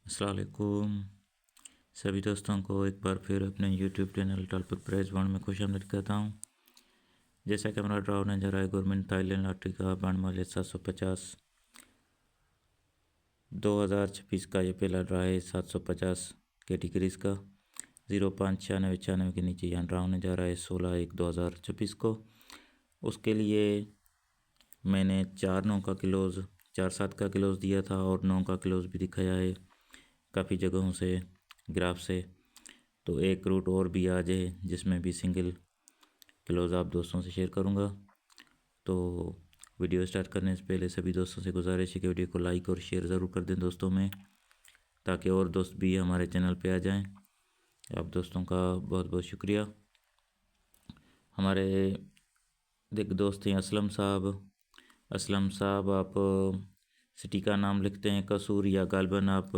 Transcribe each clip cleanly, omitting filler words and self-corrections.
अस्सलाम वालेकुम सभी दोस्तों को एक बार फिर अपने YouTube channel topic prize one में खुशामदीद कहता हूँ। जैसा कि हमारा ड्रा होने जा रहा है गवर्नमेंट थाईलैंड लॉटरी का बांड मूल्य 750 2026 का ये पहला ड्रा है 750 कैटेगरीज का 059696 के नीचे यहाँ ड्रा होने जा रहा है 16/1/2026 को। उसके लिए मैंने 4/9 का क्लोज़ 4/7 का क्लोज़ दिया था और 9 का क्लोज़ भी दिखाया है काफ़ी जगहों से ग्राफ से। तो एक रूट और भी आज है जिसमें भी सिंगल क्लोज़ आप दोस्तों से शेयर करूंगा। तो वीडियो स्टार्ट करने से पहले सभी दोस्तों से गुजारिश है कि वीडियो को लाइक और शेयर ज़रूर कर दें दोस्तों में, ताकि और दोस्त भी हमारे चैनल पे आ जाएं। आप दोस्तों का बहुत बहुत शुक्रिया। हमारे दोस्त हैं असलम साहब आप सिटी का नाम लिखते हैं कसूर या गालबन आप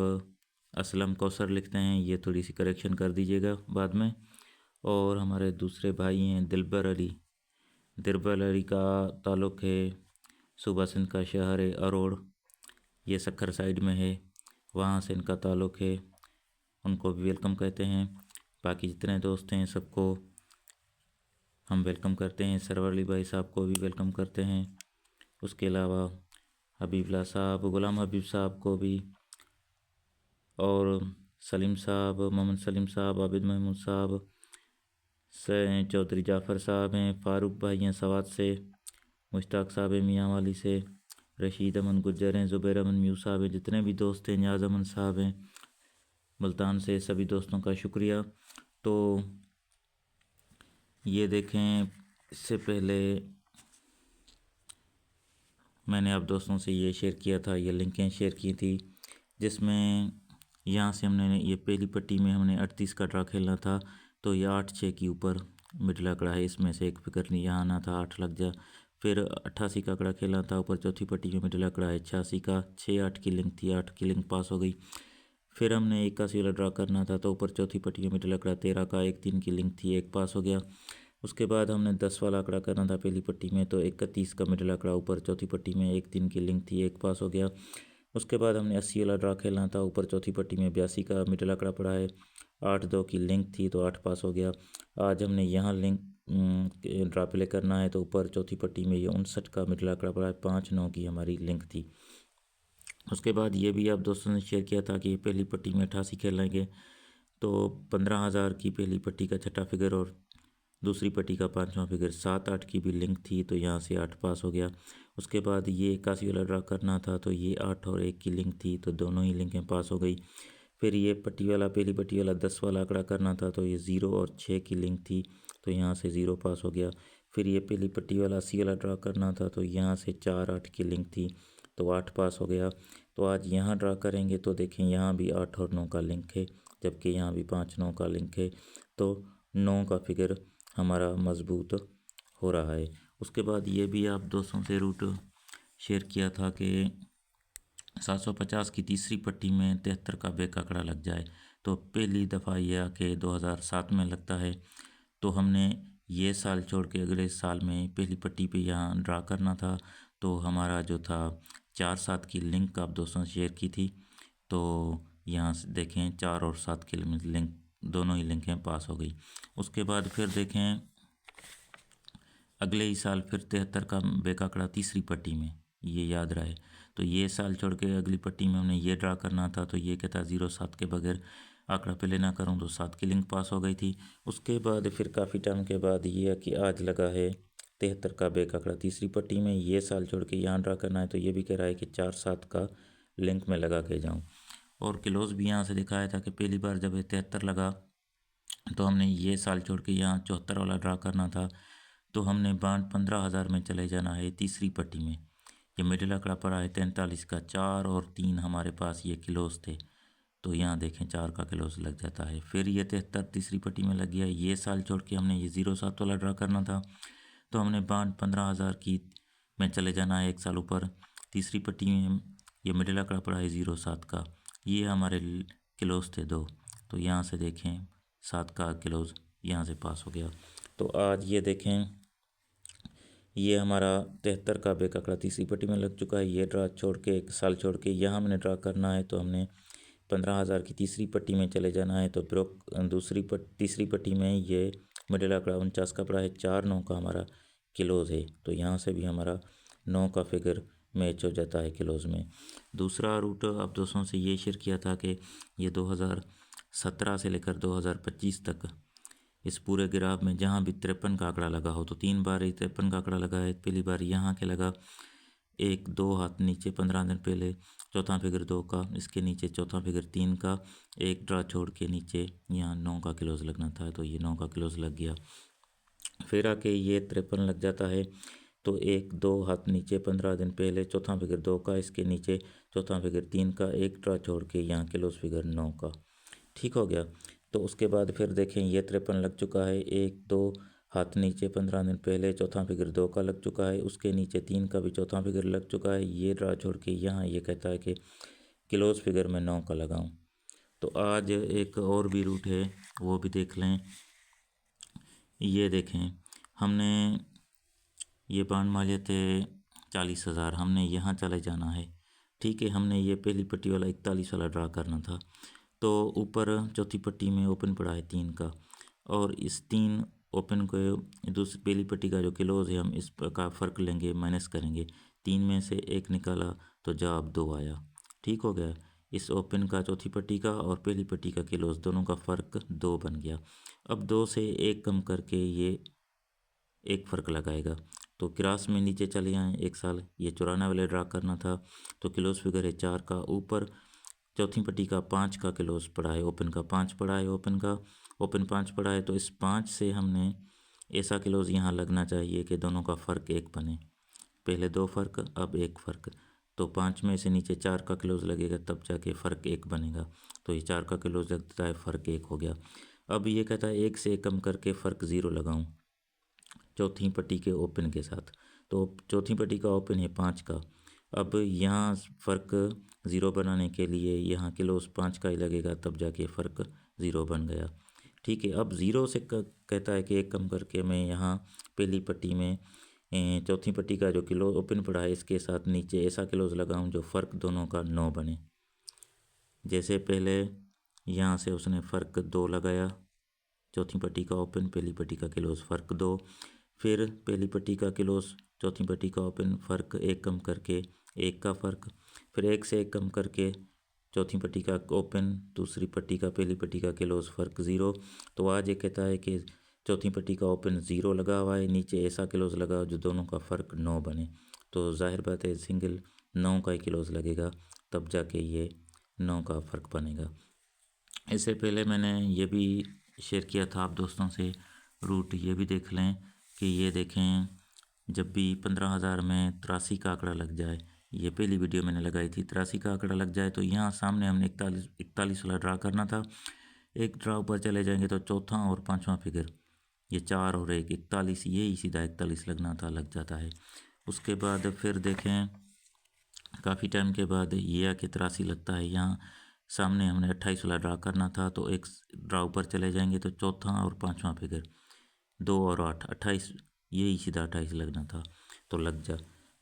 असलम कौसर लिखते हैं, ये थोड़ी सी करेक्शन कर दीजिएगा बाद में। और हमारे दूसरे भाई हैं दिलबर अली का ताल्लुक़ है सूबा सिंध का शहर है अरोड़, ये सक्खर साइड में है, वहाँ से इनका ताल्लुक़ है, उनको भी वेलकम कहते हैं। बाकी जितने दोस्त हैं सबको हम वेलकम करते हैं। सरवर अली भाई साहब को भी वेलकम करते हैं। उसके अलावा हबीबुल्लाह साहब, गुलाम हबीब साहब को भी, और सलीम साहब, मोहम्मद सलीम साहब, आबिद महमूद साहब से, चौधरी जाफ़र साहब हैं, फ़ारूक भाई हैं सवात से, मुश्ताक साहब हैं मियाँ वाली से, रशीद अमन गुज्जर हैं, ज़ुबैर अमन म्यू साहब हैं, जितने भी दोस्त हैं, न्याज़ अमन साहब हैं मुल्तान से, सभी दोस्तों का शुक्रिया। तो ये देखें, इससे पहले मैंने आप दोस्तों से ये शेयर किया था, ये लिंकें शेयर की थी, जिसमें यहाँ से हमने ये पहली पट्टी में हमने 38 का ड्रा खेलना था। तो ये 8/6 के ऊपर मिडिल आंकड़ा है, इसमें से एक फिक्र नहीं, यहाँ आना था 8 लग जा। फिर 88 का आंकड़ा खेलना था, ऊपर चौथी पट्टी में मिडिल आंकड़ा है 86 का, 6/8 की लिंक थी, 8 की लिंक पास हो गई। फिर हमने 81 वाला ड्रा करना था, तो ऊपर चौथी पट्टी में मिडिल आंकड़ा 13 का, 1/3 की लिंक थी, 1 पास हो गया। उसके बाद हमने 10 वाला आंकड़ा करना था पहली पट्टी में, तो 31 का मिडिल आंकड़ा, ऊपर चौथी पट्टी में 1/3 की लिंक थी, 1 पास हो गया। उसके बाद हमने 80 वाला ड्रा खेलना था, ऊपर चौथी पट्टी में 82 का मिडिल आंकड़ा पड़ा है, 8/2 की लिंक थी, तो 8 पास हो गया। आज हमने यहाँ लिंक ड्रा प्ले करना है, तो ऊपर चौथी पट्टी में ये 59 का मिडिल आंकड़ा पड़ा है, 5/9 की हमारी लिंक थी। उसके बाद ये भी आप दोस्तों ने शेयर किया था कि पहली पट्टी में 88 खेलेंगे, तो 15,000 की पहली पट्टी का छठा फिगर और दूसरी पट्टी का 5वां फिगर, 7/8 की भी लिंक थी, तो यहाँ से 8 पास हो गया। उसके बाद ये 81 वाला ड्रा करना था, तो ये 8 और 1 की लिंक थी, तो दोनों ही लिंकें पास हो गई। फिर ये पहली पट्टी वाला 10 वाला आंकड़ा करना था, तो ये 0 और 6 की लिंक थी, तो यहाँ से 0 पास हो गया। फिर ये पहली पट्टी वाला 80 वाला ड्रा करना था, तो यहाँ से 4/8 की लिंक थी, तो 8 पास हो गया। तो आज यहाँ ड्रा करेंगे तो देखें यहाँ भी 8 और 9 का लिंक है, जबकि यहाँ भी 5/9 का लिंक है, तो 9 का फिगर हमारा मजबूत हो रहा है। उसके बाद ये भी आप दोस्तों से रूट शेयर किया था कि 750 की तीसरी पट्टी में 73 का बैक आंकड़ा लग जाए, तो पहली दफ़ा यह आके 2007 में लगता है। तो हमने ये साल छोड़ के अगले साल में पहली पट्टी पे यहाँ ड्रा करना था, तो हमारा जो था 4/7 की लिंक आप दोस्तों से शेयर की थी, तो यहाँ से देखें 4 और 7 की लिंक, दोनों ही लिंकें पास हो गई। उसके बाद फिर देखें अगले ही साल फिर 73 का बैक आंकड़ा तीसरी पट्टी में, ये याद रहे। तो ये साल छोड़ के अगली पट्टी में हमने ये ड्रा करना था, तो ये कहता 0/7 के बगैर आंकड़ा पे लेना करूँ, तो 7 की लिंक पास हो गई थी। उसके बाद फिर काफ़ी टाइम के बाद ये कि आज लगा है 73 का बैक आंकड़ा तीसरी पट्टी में, ये साल छोड़ के यहाँ ड्रा करना है, तो ये भी कह रहा है कि 4/7 का लिंक में लगा के जाऊँ। और क्लोज भी यहाँ से दिखाया था कि पहली बार जब 73 लगा, तो हमने ये साल छोड़ के यहाँ 74 वाला ड्रा करना था, तो हमने बांड 15,000 में चले जाना है तीसरी पट्टी में। ये मिडिल आंकड़ा पड़ा है 43 का, 4 और 3 हमारे पास ये क्लोज थे, तो यहाँ देखें 4 का क्लोज लग जाता है। फिर ये 73 तीसरी पट्टी में लग गया। ये साल छोड़ के हमने ये 0/7 वाला ड्रा करना था, तो हमने बांड 15,000 की में चले जाना है एक साल ऊपर। तीसरी पट्टी में ये मिडिल आंकड़ा पड़ा है 0/7 का, ये हमारे क्लोज थे 2, तो यहाँ से देखें 7 का क्लोज यहाँ से पास हो गया। तो आज ये देखें ये हमारा 73 का बैक आंकड़ा तीसरी पट्टी में लग चुका है। ये ड्रा छोड़ के एक साल छोड़ के यहाँ हमने ड्रा करना है, तो हमने 15,000 की तीसरी पट्टी में चले जाना है तो तीसरी पट्टी में ये मिडिल आंकड़ा 49 का पड़ा है, 4/9 का हमारा किलोज़ है, तो यहाँ से भी हमारा 9 का फिगर मैच हो जाता है किलोज़ में। दूसरा रूट आप दोस्तों से ये शेयर किया था कि ये 2017 से लेकर 2025 तक इस पूरे ग्राफ में जहाँ भी 53 का आंकड़ा लगा हो, तो 3 बार ही 53 का आंकड़ा लगा है। पहली बार यहाँ के लगा 1-2 हाथ नीचे 15 दिन पहले, चौथा फिगर 2 का, इसके नीचे चौथा फिगर 3 का, एक ड्रा छोड़ के नीचे यहाँ 9 का क्लोज लगना था, तो ये 9 का क्लोज लग गया। फिर आके ये 53 लग जाता है, तो 1-2 हाथ नीचे 15 दिन पहले, चौथा फिगर 2 का, इसके नीचे चौथा फिगर 3 का, एक ड्रा छोड़ के यहाँ क्लोज फिगर 9 का। ठीक हो गया। तो उसके बाद फिर देखें ये 53 लग चुका है, 1-2 हाथ नीचे 15 दिन पहले, चौथा फिगर 2 का लग चुका है, उसके नीचे 3 का भी चौथा फिगर लग चुका है। ये ड्रा छोड़ के यहाँ ये कहता है कि क्लोज फिगर में 9 का लगाऊं। तो आज एक और भी रूट है, वो भी देख लें। ये देखें, हमने ये बांड मान लिए थे 40,000, हमने यहाँ चले जाना है। ठीक है, हमने ये पहली पट्टी वाला 41 वाला ड्रा करना था, तो ऊपर चौथी पट्टी में ओपन पड़ा है 3 का, और इस 3 ओपन को दूसरी पहली पट्टी का जो क्लोज है हम इस का फ़र्क लेंगे, माइनस करेंगे। 3 में से 1 निकाला तो जवाब 2 आया। ठीक हो गया। इस ओपन का चौथी पट्टी का और पहली पट्टी का क्लोज दोनों का फ़र्क 2 बन गया। अब 2 से 1 कम करके ये एक फ़र्क लगाएगा, तो क्रास में नीचे चले आए एक साल। ये 94 वाले ड्रा करना था, तो क्लोज फिगर है 4 का, ऊपर चौथी पट्टी का 5 का क्लोज पड़ा है, ओपन का 5 पड़ा है, ओपन 5 पड़ा है, तो इस 5 से हमने ऐसा क्लोज यहाँ लगना चाहिए कि दोनों का फ़र्क 1 बने। पहले 2 फ़र्क, अब 1 फ़र्क, तो 5 में से नीचे 4 का क्लोज लगेगा, तब जाके फ़र्क 1 बनेगा। तो ये 4 का क्लोज लगता है, फ़र्क 1 हो गया। अब ये कहता है 1 से कम करके फ़र्क 0 लगाऊं चौथी पट्टी के ओपन के साथ। तो चौथी पट्टी का ओपन है 5 का। अब यहाँ फ़र्क 0 बनाने के लिए यहाँ क्लोज 5 का ही लगेगा, तब जाके फ़र्क 0 बन गया। ठीक है, अब 0 से कहता है कि 1 कम करके मैं यहाँ पहली पट्टी में चौथी पट्टी का जो क्लोज ओपन पड़ा है इसके साथ नीचे ऐसा क्लोज लगाऊं जो फ़र्क दोनों का 9 बने। जैसे पहले यहाँ से उसने फ़र्क 2 लगाया, चौथी पट्टी का ओपन, पहली पट्टी का क्लोज, फ़र्क 2, फिर पहली पट्टी का क्लोज, चौथी पट्टी का ओपन, फ़र्क 1 कम करके 1 का फ़र्क, फिर 1 से 1 कम करके चौथी पट्टी का ओपन, दूसरी पट्टी का पहली पट्टी का क्लोज, फ़र्क 0। तो आज ये कहता है कि चौथी पट्टी का ओपन 0 लगा हुआ है, नीचे ऐसा क्लोज लगा जो दोनों का फ़र्क 9 बने। तो जाहिर बात है सिंगल 9 का ही क्लोज लगेगा, तब जाके ये 9 का फ़र्क बनेगा। इससे पहले मैंने ये भी शेयर किया था आप दोस्तों से रूट, ये भी देख लें कि ये देखें, जब भी 15,000 में 83 का आंकड़ा लग जाए, ये पहली वीडियो मैंने लगाई थी, 83 का आंकड़ा लग जाए तो यहाँ सामने हमने 41 वाला ड्रा करना था। एक ड्रा ऊपर चले जाएंगे तो चौथा और पांचवा फिगर, ये 4 और 1 41, यही सीधा 41 लगना था, लग जाता है। उसके बाद फिर देखें काफ़ी टाइम के बाद ये आके 83 लगता है। यहाँ सामने हमने 28 वाला ड्रा करना था, तो एक ड्रा ऊपर चले जाएंगे तो चौथा और पांचवा फिगर 2 और 8 28, यही सीधा 28 लगना था, तो लग जा।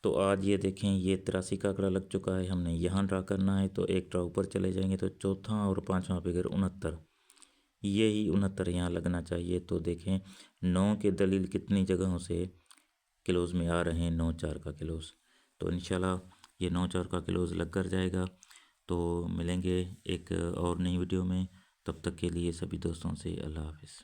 तो आज ये देखें ये 83 का आंकड़ा लग चुका है, हमने यहाँ ड्रा करना है, तो एक ड्रा ऊपर चले जाएंगे तो चौथा और पांचवा फिगर 69, यही 69 यहाँ लगना चाहिए। तो देखें 9 के दलील कितनी जगहों से क्लोज में आ रहे हैं, 9-4 का क्लोज। तो इंशाल्लाह ये 9-4 का क्लोज लग कर जाएगा। तो मिलेंगे एक और नई वीडियो में, तब तक के लिए सभी दोस्तों से अल्लाह हाफ़िज़।